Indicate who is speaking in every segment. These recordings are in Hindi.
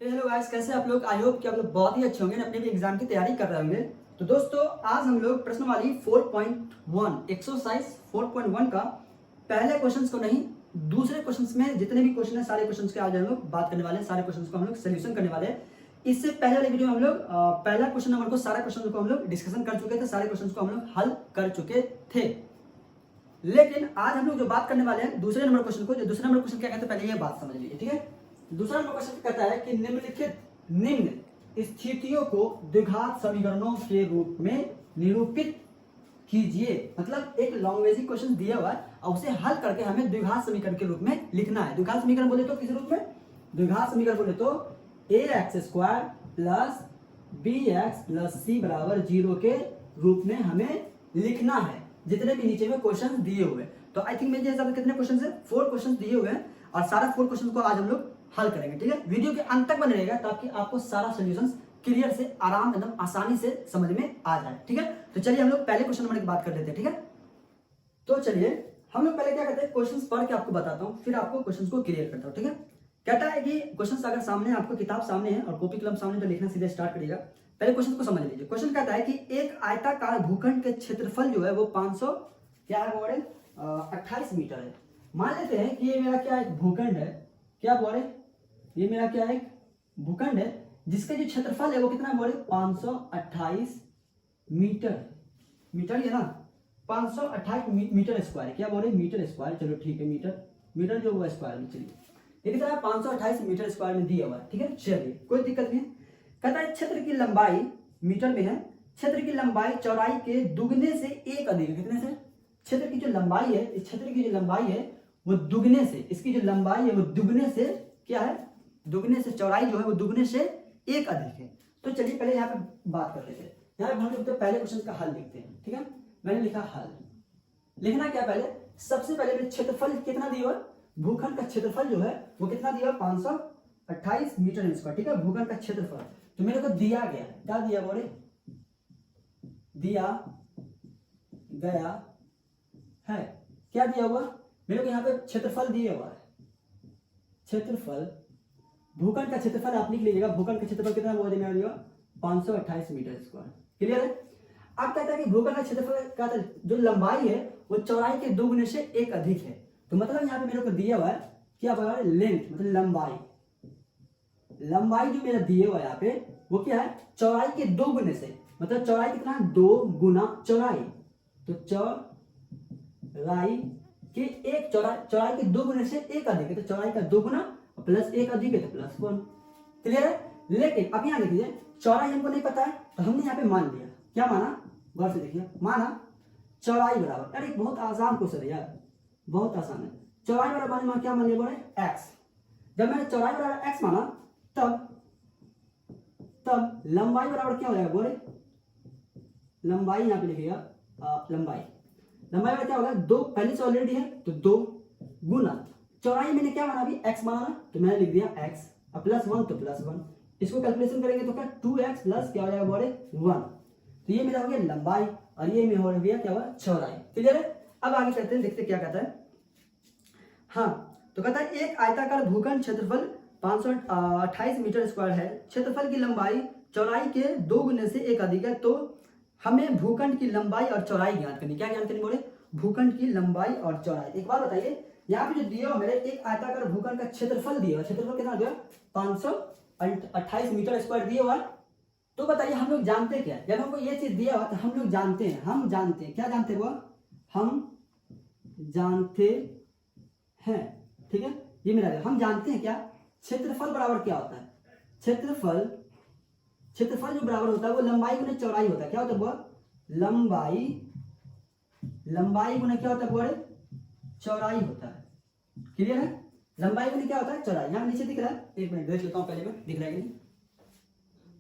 Speaker 1: हेलो गाइस, कैसे आप लोग। आई होप कि आप लोग बहुत ही अच्छे होंगे, अपने भी एग्जाम की तैयारी कर रहे होंगे। तो दोस्तों, आज हम लोग प्रश्नवाली 4.1 एक्सरसाइज 4.1 का पहले क्वेश्चंस को नहीं, दूसरे क्वेश्चंस में जितने भी क्वेश्चन है सारे क्वेश्चंस के आज हम लोग बात करने वाले हैं। सारे क्वेश्चंस को हम लोग सोल्यूशन करने वाले हैं। इससे पहले वाले वीडियो में हम लोग पहला क्वेश्चन नंबर को सारा क्वेश्चन को हम लोग डिस्कशन कर चुके थे, सारे क्वेश्चन को हम लोग हल कर चुके थे। लेकिन आज हम लोग जो बात करने वाले हैं दूसरे नंबर क्वेश्चन को, जो दूसरा नंबर क्वेश्चन क्या कहते हैं पहले ये बात समझ लीजिए, ठीक है। दूसरा नंबर क्वेश्चन कहता है कि निम्न स्थितियों को द्विघात समीकरणों के रूप में निरूपित कीजिए। मतलब एक लॉन्ग्वेजी क्वेश्चन दिया हुआ है और उसे हल करके हमें द्विघात समीकरण के रूप में लिखना है। द्विघात समीकरण बोले तो किस रूप में, द्विघात समीकरण बोले तो ax² plus bx plus c बराबर 0 के रूप में हमें लिखना है, जितने भी नीचे में क्वेश्चन दिए हुए। तो आई थिंक मेरे हिसाब से कितने क्वेश्चन है, 4 क्वेश्चन दिए हुए हैं और सारा 4 क्वेश्चन को आज हम लोग हल करेंगे, ठीक है। वीडियो के अंत तक बने रहेगा ताकि आपको सारा सॉल्यूशंस क्लियर से आराम एकदम आसानी से समझ में आ जाए, ठीक है। तो चलिए हम लोग पहले क्वेश्चन नंबर की बात कर लेते हैं, ठीक है। तो चलिए हम लोग पहले क्या करते हैं, क्वेश्चंस पढ़ के आपको बताता हूं, फिर आपको क्वेश्चंस को क्लियर करता हूं, ठीक है। कहता है कि क्वेश्चंस अगर सामने आपको किताब सामने है और कॉपी कलम सामने, तो लिखना सीधे स्टार्ट करिएगा। पहले क्वेश्चन को समझ लीजिए। क्वेश्चन कहता है कि एक आयताकार भूखंड के क्षेत्रफल जो है वो 500 क्या है बोले 28 मीटर है। मान लेते हैं कि ये मेरा क्या एक भूखंड है, क्या बोले ये मेरा क्या एक भूखंड है जिसका जो क्षेत्रफल है वो कितना बोले 528 मीटर। मीटर ये ना 528 मीटर स्क्वायर, क्या बोले मीटर स्क्वायर, चलो ठीक है, मीटर जो वो स्क्वायर में, चलिए ये कितना है 528 मीटर स्क्वायर में दिया हुआ है, ठीक है। चलिए कोई दिक्कत नहीं। कहता है क्षेत्र की लंबाई मीटर में है, क्षेत्र की लंबाई चौड़ाई के दुगने से एक अधिक है। कितने से, क्षेत्र की जो लंबाई है, इस क्षेत्र की जो लंबाई है वो दुगने से, इसकी जो लंबाई है वो दुगने से क्या है, दुगने से, चौड़ाई जो है वो दुगने से एक अधिक है। तो चलिए पहले यहाँ पे बात कर लेते हैं। यहाँ पे हम लोग तो पहले क्वेश्चन का हल लिखते हैं, ठीक है। मैंने लिखा हल, लिखना क्या पहले, सबसे पहले क्षेत्रफल कितना दिया हुआ, भूखंड का क्षेत्रफल जो है वो कितना दिया 528 मीटर स्क्वायर, ठीक है। भूखंड का क्षेत्रफल तो मेरे को दिया गया, क्या दिया बोले, दिया गया है, क्या दिया हुआ मेरे को यहाँ पे क्षेत्रफल दिया हुआ है। क्षेत्रफल, भूखंड का क्षेत्रफल आप लिख लीजिएगा। भूखंड का क्षेत्रफल कितना बोल दिया 528 मीटर स्क्वायर, क्लियर है। अब कहता है कि भूखंड का क्षेत्रफल का जो लंबाई है वो चौड़ाई के दोगुने से एक अधिक है। तो मतलब यहाँ पे मेरे को दिया हुआ है क्या बराबर लेंथ, मतलब लंबाई, लंबाई जो मेरा दिया हुआ है यहाँ पे वो क्या है चौड़ाई के दोगुने से, मतलब चौड़ाई कितना है 2 गुना चौड़ाई। तो चौड़ाई के एक चौड़ाई के 2 गुने से एक अधिक है, तो चौड़ाई का 2 गुना प्लस एक अधिक है तो प्लस 1, क्लियर है। लेकिन अब यहाँ देखिए चौड़ाई हमको नहीं पता है तो हमने यहाँ पे मान लिया, क्या माना, गौर से देखिए, माना चौड़ाई बराबर, यार एक बहुत आसान क्वेश्चन है यार, बहुत आसान है। चौड़ाई बराबर मान क्या मान लिया बोले x। जब मैंने चौड़ाई बराबर x माना तब लंबाई बराबर क्या हो जाएगा बोले, लंबाई यहाँ पे लिखिएगा, लंबाई बराबर क्या होगा 2, पहले से ऑलरेडी है तो 2 गुना चौड़ाई मैंने क्या माना अभी x माना तो मैंने लिख दिया x प्लस 1 तो प्लस 1, इसको कैलकुलेशन करेंगे तो क्या 2x प्लस क्या हो जाएगा बोले 1। तो ये मेरा हो गया लंबाई और ये मेरा हो गया क्या हुआ चौड़ाई, क्लियर है। अब आगे चलते हैं, देखते क्या कहता है। हाँ तो कहता है एक आयताकार भूखंड क्षेत्रफल 528 मीटर स्क्वायर है, क्षेत्रफल की लंबाई चौड़ाई के 2 गुने से एक अधिक है। तो हमें भूखंड की लंबाई और चौड़ाई ज्ञात करनी, क्या ज्ञात करनी बोले, भूखंड की लंबाई और चौड़ाई। एक बात बताइए, यहाँ पे जो दिया मेरे एक आयताकार भूखंड का क्षेत्रफल दिया, क्षेत्रफल कितना दिया 528 मीटर स्क्वायर दिया हुआ। तो बताइए हम लोग जानते क्या, जब हमको ये चीज दिया हुआ तो हम लोग जानते हैं, हम जानते हैं, क्या जानते हैं वो, हम जानते हैं, ठीक है। ये मेरा हम जानते हैं क्या, क्षेत्रफल बराबर क्या होता है, क्षेत्रफल जो बराबर होता है वो लंबाई गुने चौड़ाई होता है, क्या होता है वो लंबाई गुने क्या होता है बोले चौड़ाई होता है, क्लियर है। लंबाई गुने क्या होता है चौड़ाई, यहाँ नीचे दिख रहा है, एक मिनट देख लेता हूँ पहले मैं, दिख रहा है कि नहीं,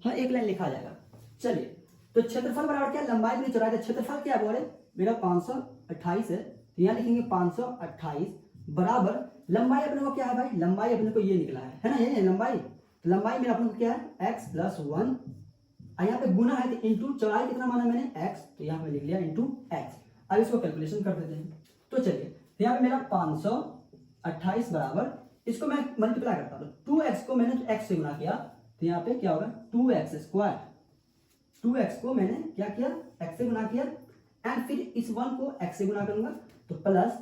Speaker 1: हाँ एक लाइन लिखा जाएगा। चलिए तो क्षेत्रफल बराबर क्या, लंबाई गुने चौड़ाई, तो क्षेत्रफल क्या बोले मेरा 528 है, तो यहाँ लिखेंगे 528 बराबर लंबाई अपने को क्या है भाई, लंबाई अपने को ये निकला है ना, ये लंबाई, तो लंबाई में अपने को क्या है x प्लस 1, यहाँ पे गुना है तो इंटू चौड़ाई कितना माना मैंने x, तो यहाँ पे लिख लिया इंटू x। अब इसको कैलकुलेशन कर देते हैं। तो चलिए यहाँ पे मेरा 528 बराबर, इसको मैं मल्टीप्लाई करता हूँ, 2x को मैंने x से गुना किया तो यहाँ पे क्या होगा 2x स्क्वायर, 2x को मैंने क्या किया x से गुना किया एंड फिर इस 1 को x से गुना करूंगा तो प्लस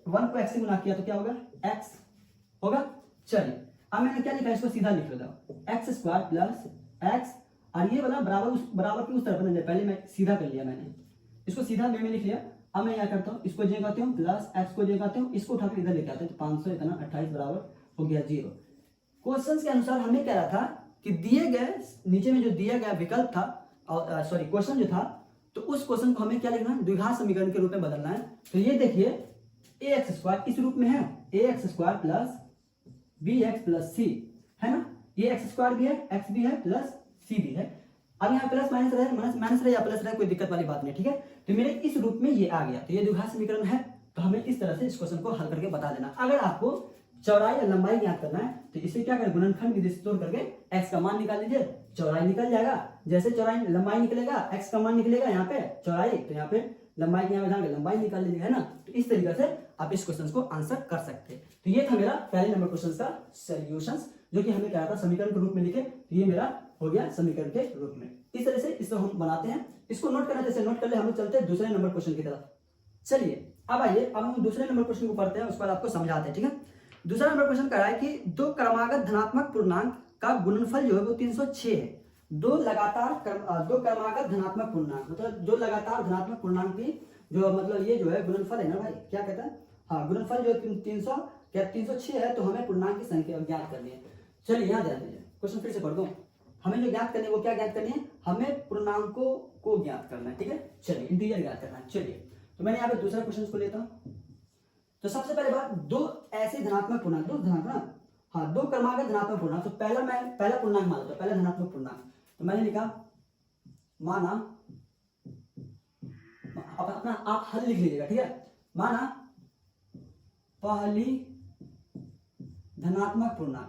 Speaker 1: 1 को x से गुना किया तो क्या होगा x होगा। चलिए अब मैंने क्या लिखा इसको सीधा लिख लेता हूँ x स्क्वायर प्लस x और ये वाला बराबर की उस तरफ नहीं, पहले मैं सीधा कर लिया, मैंने इसको सीधा वे में लिख लिया। अब मैं क्या करता हूँ इसको जे करते हूँ प्लस x को जे करते हूँ, इसको उठाकर इधर लेके आते हैं तो 500 इतना 28 बराबर हो गया 0। क्वेश्चन के अनुसार हमें कह रहा था कि दिए गए नीचे में जो दिया गया विकल्प था और सॉरी क्वेश्चन जो था तो उस क्वेश्चन को हमें क्या लिखना है द्विघात समीकरण के रूप में बदलना है। तो ये देखिए ax स्क्वायर इस रूप में है ax square plus bx plus c है ना, ये x स्क्वायर भी है x भी है प्लस c भी है। अब यहाँ प्लस माइनस रहे माइनस रहे या प्लस रहे कोई दिक्कत वाली बात नहीं, ठीक है। तो मेरे इस रूप में ये आ गया तो ये द्विघात समीकरण है। तो हमें इस तरह से इस क्वेश्चन को हल करके बता देना। अगर आपको चौड़ाई या लंबाई ज्ञात करना है तो इसे क्या करें गुणनखंड विधि से तोड़ करके x का मान निकाल लीजिए, चौड़ाई निकल जाएगा। जैसे चौड़ाई लंबाई निकलेगा x का मान निकलेगा यहाँ पे चौड़ाई, तो यहाँ पे लंबाई के यहाँ जाएंगे लंबाई निकाल लीजिएगा, है ना। तो इस तरीके से आप इस क्वेश्चन को आंसर कर सकते हैं। तो ये था मेरा पहले नंबर क्वेश्चन का सोल्यूशन जो कि हमें क्या था समीकरण के रूप में लिखे, तो ये मेरा हो गया समीकरण के रूप में। इस तरह से इसको हम बनाते हैं, इसको नोट करना जैसे नोट कर ले, हम लोग चलते हैं दूसरे नंबर क्वेश्चन की तरफ। चलिए अब आइए अब हम दूसरे नंबर क्वेश्चन को पढ़ते हैं, उसके बाद आपको समझाते हैं, ठीक है। दूसरा नंबर क्वेश्चन कह रहा है कि दो क्रमागत धनात्मक पूर्णांक का गुणनफल जो है वो 306 है। दो क्रमागत धनात्मक पूर्णांक मतलब जो लगातार धनात्मक पूर्णांक की जो मतलब ये जो है गुणनफल है ना भाई, क्या कहता है, हाँ गुणनफल जो 306 है। तो हमें पूर्णांक की संख्या ज्ञात करनी है। चलिए यहाँ ध्यान दीजिए, क्वेश्चन फिर से पढ़ दूं। हमें जो ज्ञात करनी है वो क्या ज्ञात करनी है, हमें पूर्णांकों को ज्ञात करना है, ठीक है। चलिए इंटीजर ज्ञात करना है। चलिए तो मैंने यहाँ पे दूसरा क्वेश्चन को लेता हूँ। तो सबसे पहले बात, दो ऐसे धनात्मक पूर्णांक, दो क्रमागत धनात्मक पूर्णांक। तो पहला पूर्णांक मान लो, पहला धनात्मक पूर्णांक तो मैंने लिखा माना, अपना आप हल लिख लीजिएगा, ठीक है। माना पहली धनात्मक पूर्णांक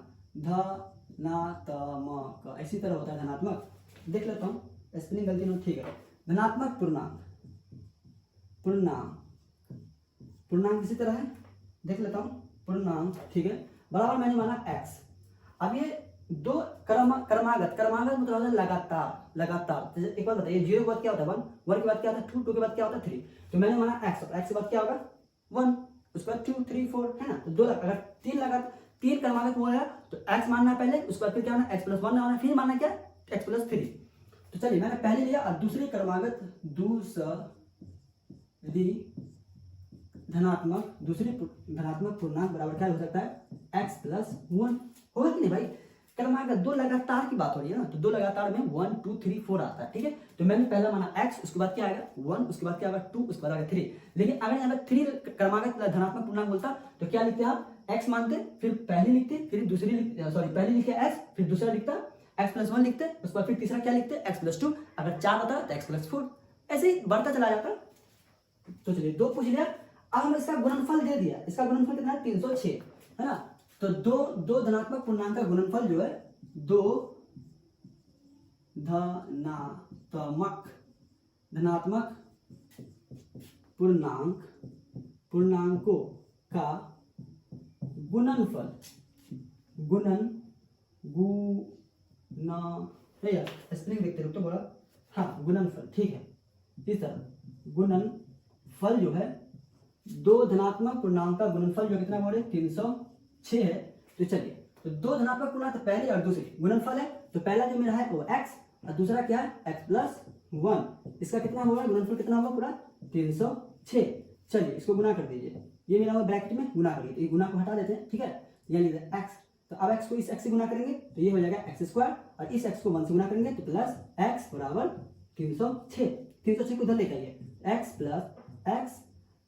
Speaker 1: धनात्मक, इसी तरह होता है धनात्मक, देख लेता हूं स्पेलिंग गलती नहीं, ठीक है। धनात्मक पूर्णांक इसी तरह है, देख लेता हूं पूर्णांक, ठीक है। बराबर मैंने माना x। अब ये दो क्रमागत मतलब होता है लगातार। एक बात बताइए, 0 के बाद क्या होता है 1, 1 के बाद क्या होता है 2, 2 के बाद क्या होता है 3। तो मैंने माना x, x के बाद क्या होगा 1, उसके बाद 2 3 4, है ना। तो दो अगर तीन क्रमागत हुआ है तो x मानना है पहले, उसके बाद फिर क्या होना x प्लस 1 मानना, फिर मानना क्या x प्लस 3। तो चलिए मैंने पहले लिया और दूसरी धनात्मक पूर्णांक बराबर क्या हो सकता है x प्लस 1, होगा कि नहीं भाई। क्रमागत दो लगातार की बात हो रही है ना, तो दो लगातार में 1 2 3 4 आता है, ठीक है। तो मैंने पहला माना x, उसके बाद क्या आएगा 1, उसके बाद क्या आएगा 2, उसके बाद आएगा 3। लेकिन अगर यहाँ पे 3 क्रमागत धनात्मक पूर्णांक बोलता तो क्या लिखते आप x मानते, फिर पहली लिखते, फिर दूसरी पहली लिखे x, फिर दूसरा लिखता x प्लस 1 लिखते, उसके बाद फिर तीसरा क्या लिखते x प्लस 2, अगर 4 होता तो x प्लस 4, ऐसे ही बढ़ता चला जाता। तो चलिए 2 पूछ लिया। अब हम इसका गुणनफल दे दिया, इसका गुणनफल कितना है 306, है ना। तो दो धनात्मक पूर्णांक का गुणनफल जो है दो धनात्मक पूर्णांकों का गुणनफल स्पेलिंग देखते रुक तो बोला, हाँ गुणनफल, ठीक है। इस तरह गुणनफल जो है दो धनात्मक पूर्णांक का गुणनफल जो कितना बोले 306 है। तो चलिए तो दो धनात्मक पूर्णांक तो पहली और दूसरी गुणनफल है, तो पहला जो मेरा है वो x और दूसरा क्या है x प्लस 1, इसका कितना होगा गुणनफल कितना होगा पूरा 306। चलिए इसको गुना कर दीजिए, ये मेरा होगा ब्रैकेट में गुना करिए, तो ये गुना को हटा देते हैं, ठीक है। यानी x, तो अब x को इस x से गुना करेंगे तो ये हो जाएगा x स्क्वायर, और इस x को 1 से गुना करेंगे तो प्लस x बराबर 306 को इधर लेके आइए, x plus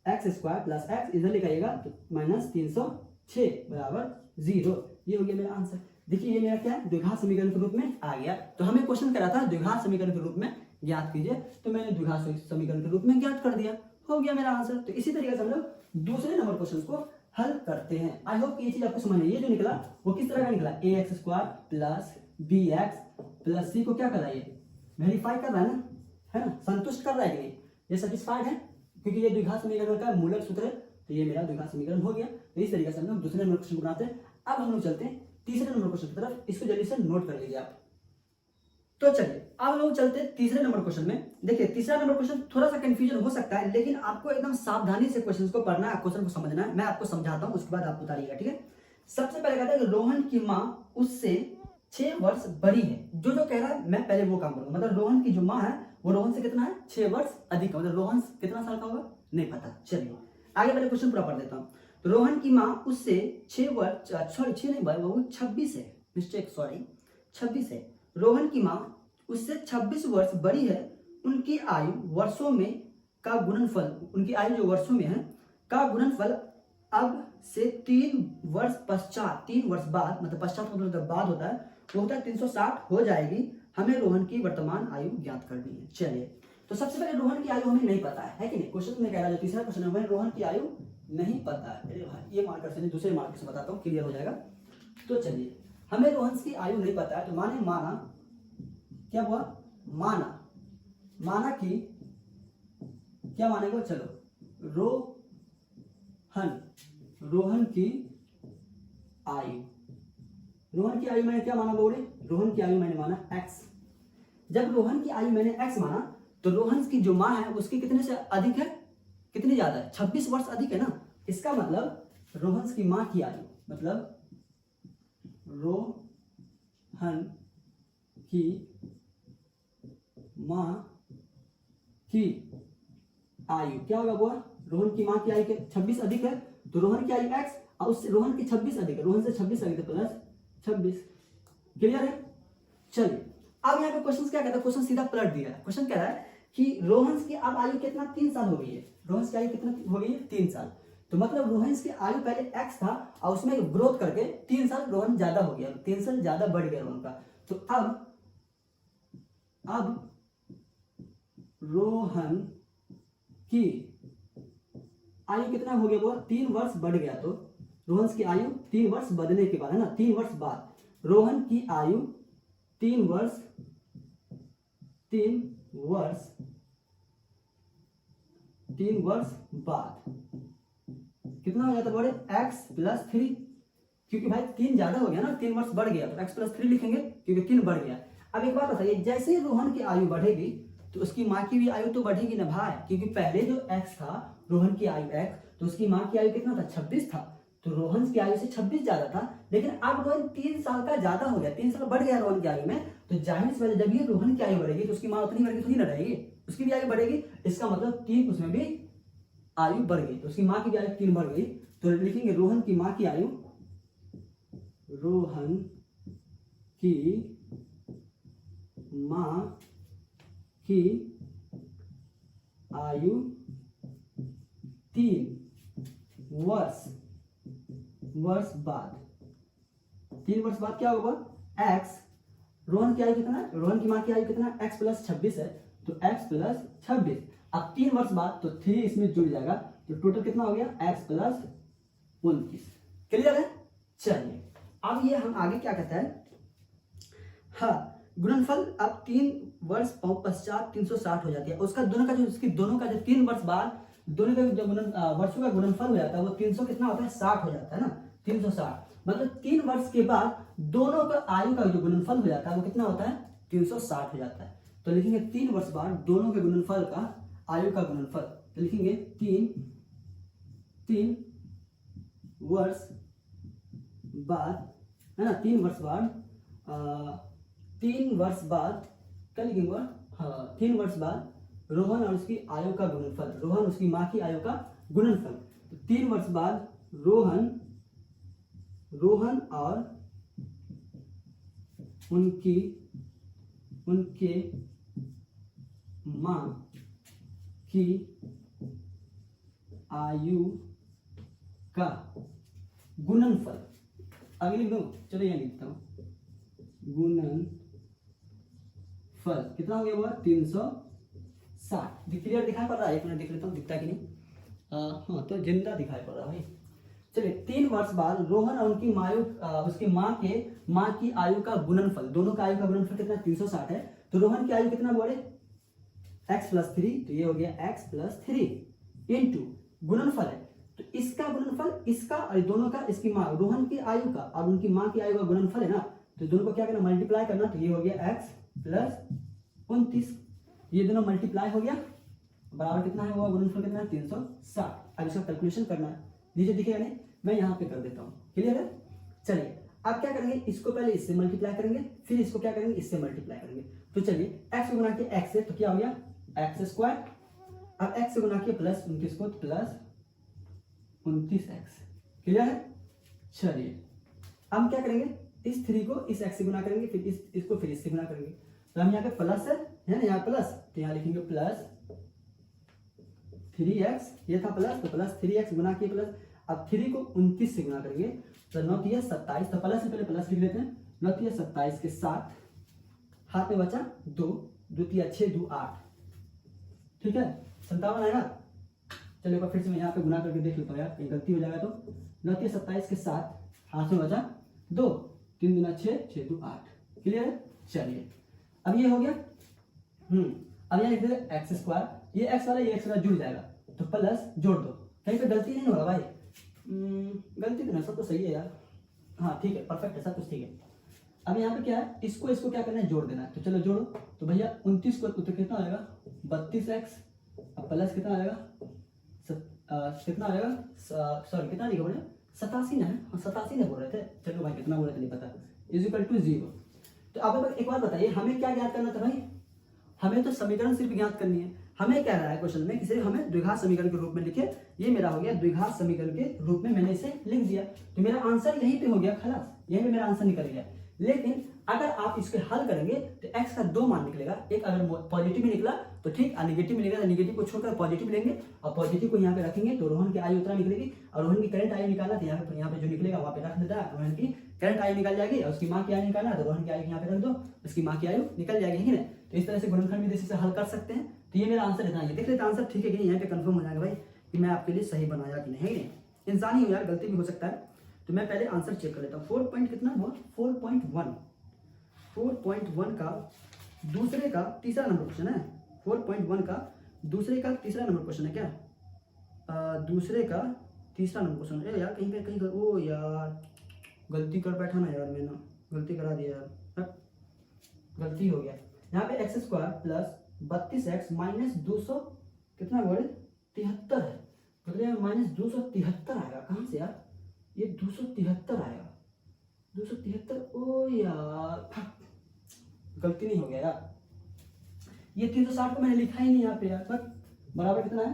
Speaker 1: x square plus x इधर लेके आइएगा तो माइनस 306 बराबर 0। ये हो गया मेरा आंसर। देखिए ये मेरा क्या है द्विघात समीकरण के रूप में आ गया। तो हमें क्वेश्चन करा था द्विघात समीकरण के रूप में ज्ञात कीजिए, तो मैंने द्विघात समीकरण के रूप में ज्ञात कर दिया, हो गया मेरा आंसर। तो इसी तरीके से हम लोग दूसरे नंबर क्वेश्चन को हल करते हैं। आई होप ये चीज आपको समझ में, ये जो निकला वो किस तरह का निकला, ax square plus bx plus c को क्या कर रहा है, वेरीफाई कर रहा है ना, है ना, संतुष्ट कर रहा है कि नहीं, ये सेटिस्फाइड है, क्योंकि ये द्विघात समीकरण का मूलक सूत्र है। तो ये मेरा द्विघात समीकरण हो गया। तो इस तरीके से हम लोग दूसरे नंबर क्वेश्चन को बनाते हैं। अब हम लोग चलते हैं तीसरे नंबर क्वेश्चन की तरफ, इसको जल्दी से नोट कर लीजिए आप। तो चलिए अब लोग चलते हैं तीसरे नंबर क्वेश्चन में। देखिए तीसरा नंबर क्वेश्चन थोड़ा सा कंफ्यूजन हो सकता है, लेकिन आपको एकदम सावधानी से क्वेश्चन को पढ़ना है, क्वेश्चन को समझना है। मैं आपको समझाता हूं, उसके बाद आप उतारिएगा, ठीक है। सबसे पहले कहता है कि रोहन की माँ उससे 6 वर्ष बड़ी है। जो कह रहा है मैं पहले वो काम करूंगा, मतलब रोहन की जो माँ है वो रोहन से कितना है, 6 वर्ष अधिक है। मतलब रोहन कितना साल का होगा नहीं पता। चलिए आगे पहले क्वेश्चन पूरा पढ़ देता हूँ। तो रोहन की माँ उससे 6 वर्ष, सॉरी 6 नहीं भाई, वो 26 है, मिस्टेक, सॉरी 26 है। रोहन की माँ उससे 26 वर्ष बड़ी है। उनकी आयु वर्षों में का गुणनफल, उनकी आयु जो वर्षों में है का गुणनफल अब से 3 वर्ष पश्चात, 3 वर्ष बाद, मतलब पश्चात मतलब बाद होता है, वो होता है 360 हो जाएगी। हमें रोहन की वर्तमान आयु ज्ञात करनी है। चलिए तो सबसे पहले रोहन की आयु हमें नहीं पता है कि नहीं। क्वेश्चन में कह रहा है, जो तीसरा क्वेश्चन है, हमें रोहन की आयु नहीं पता है। अरे भाई ये मार्कर से नहीं, दूसरे मार्कर से बताता हूँ, क्लियर हो जाएगा। तो चलिए हमें रोहन की आयु नहीं पता है, तो माने माना, क्या हुआ, माना, माना कि क्या मानेगा, चलो रोहन की आयु, रोहन की आयु मैंने क्या माना बोले, रोहन की आयु मैंने माना x। जब रोहन की आयु मैंने x माना तो रोहन की जो माँ है उसकी कितने से अधिक है, कितनी ज्यादा है, 26 वर्ष अधिक है ना। इसका मतलब रोहन की माँ की आयु, मतलब रोहन की माँ की आयु क्या होगा, वो रोहन की माँ की आयु के 26 अधिक है, तो रोहन की आयु x और उससे रोहन की 26 अधिक है, रोहन से 26 अधिक है, प्लस 26। क्लियर है। चलिए अब यहाँ पे क्वेश्चन क्या कहता है, क्वेश्चन सीधा पलट दिया है। क्वेश्चन कह रहा है कि रोहन की अब आयु कितना, 3 साल हो गई है। रोहन की आयु कितना हो गई है, 3 साल। तो मतलब रोहन की आयु पहले x था और उसमें ग्रोथ करके 3 साल रोहन ज्यादा हो गया, 3 साल ज्यादा बढ़ गया रोहन का। तो अब रोहन की आयु कितना हो गया, वो 3 वर्ष बढ़ गया। तो रोहन की आयु 3 वर्ष बढ़ने के बाद है ना, 3 वर्ष बाद रोहन की आयु 3 वर्ष बाद कितना हो जाता है, x प्लस 3, क्योंकि भाई 3 ज्यादा हो गया ना, 3 वर्ष बढ़ गया, तो x प्लस 3 लिखेंगे क्योंकि 3 बढ़ गया। अब एक बात बताइए, जैसे ही रोहन की आयु बढ़ेगी तो उसकी माँ की भी आयु तो बढ़ेगी ना भाई, क्योंकि पहले जो x था रोहन की आयु x, तो उसकी माँ की आयु कितना था, 26 था। तो रोहन की आयु से 26 ज्यादा था, लेकिन अब रोहन 3 साल का ज्यादा हो गया, 3 साल बढ़ गया रोहन की आयु में। तो जाहिर सी बात है, जब ये रोहन की आयु बढ़ेगी तो उसकी माँ उतनी बढ़ेगी, थोड़ी ना रहेगी, उसकी भी आयु बढ़ेगी। इसका मतलब 3 उसमें भी आयु बढ़ गई, तो उसकी माँ की भी आयु 3 बढ़ गई। तो लिखेंगे रोहन की माँ की आयु, रोहन की माँ की आयु 3 वर्ष बाद, 3 वर्ष बाद क्या होगा, x, रोहन की आयु कितना है, रोहन की माँ की आयु कितना है, x प्लस 26 है, तो x प्लस 26। अब 3 वर्ष बाद तो 3 इसमें जुड़ जाएगा, तो टोटल कितना हो गया, x प्लस 29। क्लियर है। चलिए अब ये हम आगे क्या कहते हैं, हाँ गुणनफल अब 3 वर्ष पश्चात 360 हो जाती है। उसका दोनों का जो 3 वर्ष बाद दोनों का जो वर्षों का गुणनफल हो जाता है वो 300 कितना होता है, 60 हो जाता है ना, 360। मतलब 3 वर्ष के बाद दोनों का आयु का जो गुणनफल हो जाता है वो कितना होता है, 360 हो जाता है। तो लिखेंगे 3 वर्ष बाद दोनों के गुणनफल का आयु का गुणनफल, तो लिखेंगे 3 वर्ष बाद है ना, 3 वर्ष बाद क्या लिखेंगे, हाँ 3 वर्ष बाद रोहन और उसकी आयु का गुणनफल, रोहन उसकी माँ की आयु का गुणनफल। तो 3 वर्ष बाद रोहन और उनके माँ की आयु का गुणनफल, आगे लिख दो, चलो यहाँ लिखता हूँ, गुणनफल कितना हो गया, वो 360। क्लियर दिखाई पड़ रहा है, एक मिनट देख लेता हूँ दिखता है कि नहीं, हाँ तो जिंदा दिखाई पड़ रहा है भाई। चलिए 3 वर्ष बाद रोहन और उनकी उसकी माँ की आयु का गुणनफल, दोनों का आयु का गुणनफल कितना, 360 है। तो रोहन की आयु कितना बोले, x प्लस 3, तो ये हो गया x प्लस 3 इंटू गुणनफल है, तो इसका गुणनफल इसका और दोनों का, इसकी माँ रोहन की आयु का और उनकी माँ की आयु का गुणनफल है ना, तो दोनों को क्या करना, मल्टीप्लाई करना। तो ये हो गया x प्लस 29, ये दोनों मल्टीप्लाई हो गया, बराबर कितना है वो गुणनफल कितना है 360। अब इसका कैलकुलेशन करना है, नीचे दिखेगा नहीं, मैं यहाँ पे कर देता हूँ, क्लियर है। चलिए अब क्या करेंगे, इसको पहले इससे मल्टीप्लाई करेंगे, फिर इसको क्या करेंगे, इससे मल्टीप्लाई करेंगे। तो चलिए x को गुना किया x से, तो क्या हो गया x स्क्वायर, अब x से गुना किया प्लस 29 को, प्लस 29x, क्लियर है। चलिए अब हम क्या करेंगे, इस 3 को इस x से गुना करेंगे, फिर इसको फिर इससे गुना करेंगे। तो हम यहाँ पे प्लस है ना, यहाँ प्लस, तो यहाँ लिखेंगे प्लस 3x, ये था प्लस, तो प्लस 3x गुना किया प्लस, अब 3 को 29 से गुना करेंगे, तो 9 तिया 27, तो प्लस से पहले प्लस लिख लेते हैं, 9 तिया 27 के साथ हाथ में बचा 2, 2 तिया 6, 2 8, ठीक है 57 आएगा। चलिए एक बार फिर से मैं यहाँ पे गुना करके देख लेता हूँ यार, कहीं गलती हो जाएगा तो। 9 तिया 27 के साथ हाथ में बचा 2, 3 दूना 6, 6 2 8, क्लियर है। चलिए अब ये हो गया, अब यहाँ लिख देते एक्स स्क्वायर, ये एक्स वाला ये एक्स वाला जुड़ जाएगा, तो प्लस जोड़ दो, कहीं पे गलती नहीं होगा भाई, गलती तो नहीं, सब तो सही है यार, हाँ ठीक है परफेक्ट है, सब कुछ ठीक है। अब यहाँ पे क्या है, इसको इसको क्या करना है, जोड़ देना है, तो चलो जोड़ो। तो भैया 29 को तो कितना आएगा 32x, अब प्लस कितना आएगा कितना आएगा, सॉरी कितना लिखा बोले 87 है, 87 नहीं बोल रहे थे, चलो भाई कितना बोल रहे थे नहीं पता, इज इक्वल टू 0। तो अब एक बात बताइए, हमें क्या ज्ञात करना था भाई, हमें तो समीकरण सिर्फ ज्ञात करनी है। हमें क्या रहा है क्वेश्चन में, किसी हमें द्विघात समीकरण के रूप में लिखे, ये मेरा हो गया द्विघात समीकरण के रूप में, मैंने इसे लिख दिया, तो मेरा आंसर यहीं पे हो गया, खलास यहीं पे मेरा आंसर निकल गया। लेकिन अगर आप इसके हल करेंगे तो x का 2 मान निकलेगा, एक अगर पॉजिटिव भी निकला तो ठीक, और निगेटिव मिलेगा तो निगेटिव को छोड़कर पॉजिटिव लेंगे, और पॉजिटिव को यहाँ पे रखेंगे तो रोहन की आयु उतना निकलेगी, और रोहन की करंट आयु निकालना तो यहाँ पे जो निकलेगा वहाँ पे रख देता है, रोहन की करंट आयु निकल जाएगी, और उसकी माँ की आयु निकालना तो रोहन की आयु यहाँ पे रख दो, उसकी माँ की आयु निकल जाएगी, है ना। तो इस तरह से गुणनखंड विधि से हल कर सकते हैं। तो ये मेरा आंसर इतना है, देख लेते आंसर ठीक है कि यहाँ पे कंफर्म हो जाएगा भाई कि मैं आपके लिए सही बनाया कि नहीं, इंसान ही हो यार, गलती भी हो सकता है। तो मैं पहले आंसर चेक कर लेता हूँ। 4 पॉइंट कितना हुआ, 4.1 का दूसरे का तीसरा नंबर क्वेश्चन है, 4.1 का दूसरे का तीसरा नंबर क्वेश्चन है क्या, दूसरे का तीसरा नंबर क्वेश्चन है यार, कहीं पे कहीं ओ यार गलती कर बैठा ना यार, मैंने गलती करा दिया यार, गलती हो गया। यहाँ पे x square plus 32x minus 200 कितना बोले 73 है, मतलब माइनस 273 आएगा, कहाँ से यार ये 273 आएगा, 273, ओ यार गलती नहीं हो गया यार, ये 360 को मैंने लिखा ही नहीं यहाँ पे यार, बराबर कितना है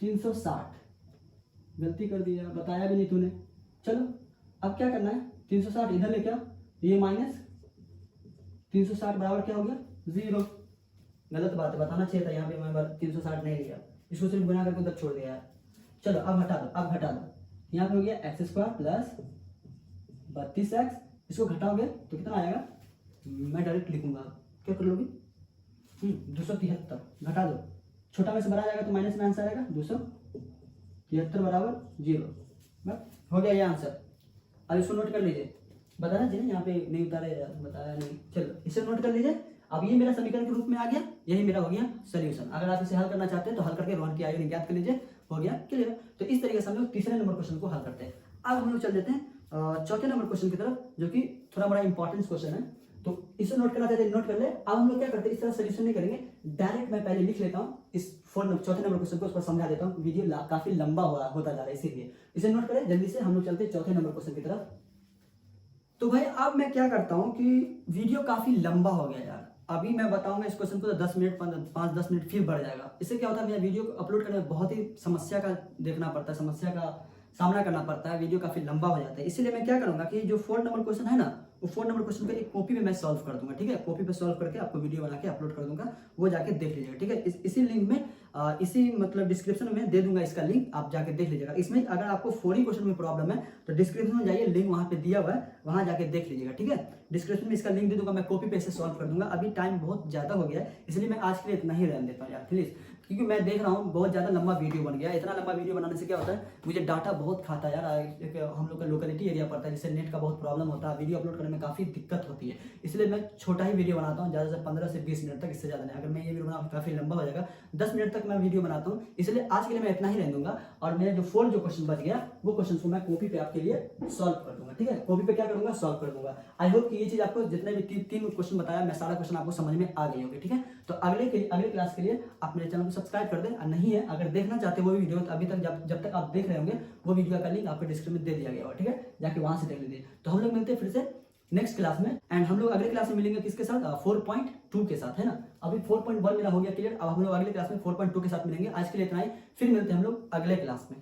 Speaker 1: 360, गलती कर दिया, बताया भी नहीं तूने। चलो अब क्या करना है, 360 इधर लेके आओ, ये माइनस 360 बराबर क्या हो गया 0, गलत बात है, बताना चाहिए था, यहाँ पे मैं 360 नहीं लिया, इसको सिर्फ गुना करके उधर छोड़ दिया यार। चलो अब हटा दो, अब घटा दो, यहाँ पे हो गया एक्स स्क्वायर प्लस 32x, इसको घटाओगे तो कितना आएगा, मैं डायरेक्ट लिखूंगा, क्या कर लोगे 273, घटा दो, छोटा में से बड़ा जाएगा तो माइनस में आंसर आएगा 273 बराबर 0, बस हो गया ये आंसर। अब इसको नोट कर लीजिए, बताना चाहिए यहाँ पे नहीं उतारे, बताया नहीं, चलो इसे नोट कर लीजिए। अब ये मेरा समीकरण के रूप में आ गया, यही मेरा हो गया सोल्यूशन। अगर आप इसे हल करना चाहते हैं तो हल करके रोहन की आयु ज्ञात कर लीजिए, हो गया क्लियर। तो इस तरीके से हम लोग तीसरे नंबर क्वेश्चन को हल करते हैं। अब हम लोग चल देते हैं चौथे नंबर क्वेश्चन की तरफ, जो कि थोड़ा बड़ा इंपॉर्टेंट क्वेश्चन है, तो इसे नोट करना चाहते हैं नोट कर ले। अब हम लोग क्या करते हैं, इस तरह सोल्यूशन नहीं करेंगे, डायरेक्ट मैं पहले लिख लेता हूँ इस चौथे नंबर क्वेश्चन को, उस पर समझा देता हूँ, वीडियो काफी लंबा होता जा रहा है, इसीलिए इसे नोट करें जल्दी से। हम लोग चलते हैं चौथे नंबर क्वेश्चन की तरफ। तो भाई अब मैं क्या करता हूँ कि वीडियो काफी लंबा हो गया यार, अभी मैं बताऊंगा इस क्वेश्चन को तो 10 मिनट 5-10 मिनट फिर बढ़ जाएगा। इससे क्या होता है, मेरा वीडियो अपलोड करने में बहुत ही समस्या का देखना पड़ता है, समस्या का सामना करना पड़ता है, वीडियो काफी लंबा हो जाता है। इसलिए मैं क्या करूंगा कि जो 4 नंबर क्वेश्चन है ना, वो 4 नंबर क्वेश्चन को एक कॉपी में मैं सॉल्व कर दूंगा, ठीक है, कॉपी पे सॉल्व करके आपको वीडियो बना के अपलोड कर दूंगा, वो जाके देख लीजिएगा, ठीक है। इसी लिंक में इसी मतलब डिस्क्रिप्शन में दे दूंगा इसका लिंक, आप जाके देख लीजिएगा। इसमें अगर आपको 4 ही क्वेश्चन में प्रॉब्लम है तो डिस्क्रिप्शन में जाइए, लिंक वहां पे दिया हुआ है, वहां जाके देख लीजिएगा, ठीक है। डिस्क्रिप्शन में इसका लिंक दे दूंगा, मैं कॉपी पे इसे सॉल्व कर दूंगा। अभी टाइम बहुत ज्यादा हो गया है, इसलिए मैं आज के लिए इतना ही रहने देता हूँ यार, प्लीज क्योंकि मैं देख रहा हूँ बहुत ज़्यादा लंबा वीडियो बन गया। इतना लंबा वीडियो बनाने से क्या होता है, मुझे डाटा बहुत खाता है यार। एक हम लोग का लोकेलिटी एरिया पड़ता है, जिससे नेट का बहुत प्रॉब्लम होता है, वीडियो अपलोड करने में काफ़ी दिक्कत होती है। इसलिए मैं छोटा ही वीडियो बनाता हूँ, ज़्यादा से 15 से 20 मिनट तक, इससे ज़्यादा नहीं। अगर मैं ये वीडियो बना काफ़ी लंबा हो जाएगा, 10 मिनट तक मैं वीडियो बनाता हूँ। इसलिए आज के लिए मैं इतना ही रहने दूंगा, और मेरा जो 4 जो क्वेश्चन बच गया वो क्वेश्चन को मैं कॉपी पे आपके लिए सॉल्व कर दूंगा। ठीक है, कॉपी पे क्या करूंगा, सॉल्व कर दूंगा। आई होप कि ये चीज आपको, जितने भी तीन क्वेश्चन बताया मैं, सारा क्वेश्चन आपको समझ में आ गई होगी। ठीक है, तो अगले क्लास के लिए आप मेरे चैनल को सब्सक्राइब कर दें, और नहीं है अगर देखना चाहते वो वीडियो, तो अभी तक जब तक आप देख रहे होंगे वो वीडियो का लिंक आपको डिस्क्रिप्शन में दे दिया गया होगा। ठीक है, जाके वहां से देख लीजिए। तो हम लोग मिलते हैं फिर से नेक्स्ट क्लास में, एंड हम लोग अगले क्लास में मिलेंगे किसके साथ, 4.2 के साथ, है ना। अभी 4.1 मेरा हो गया क्लियर, अब हम लोग अगले क्लास में 4.2 के साथ मिलेंगे। आज के लिए इतना ही, फिर मिलते हैं हम लोग अगले क्लास में।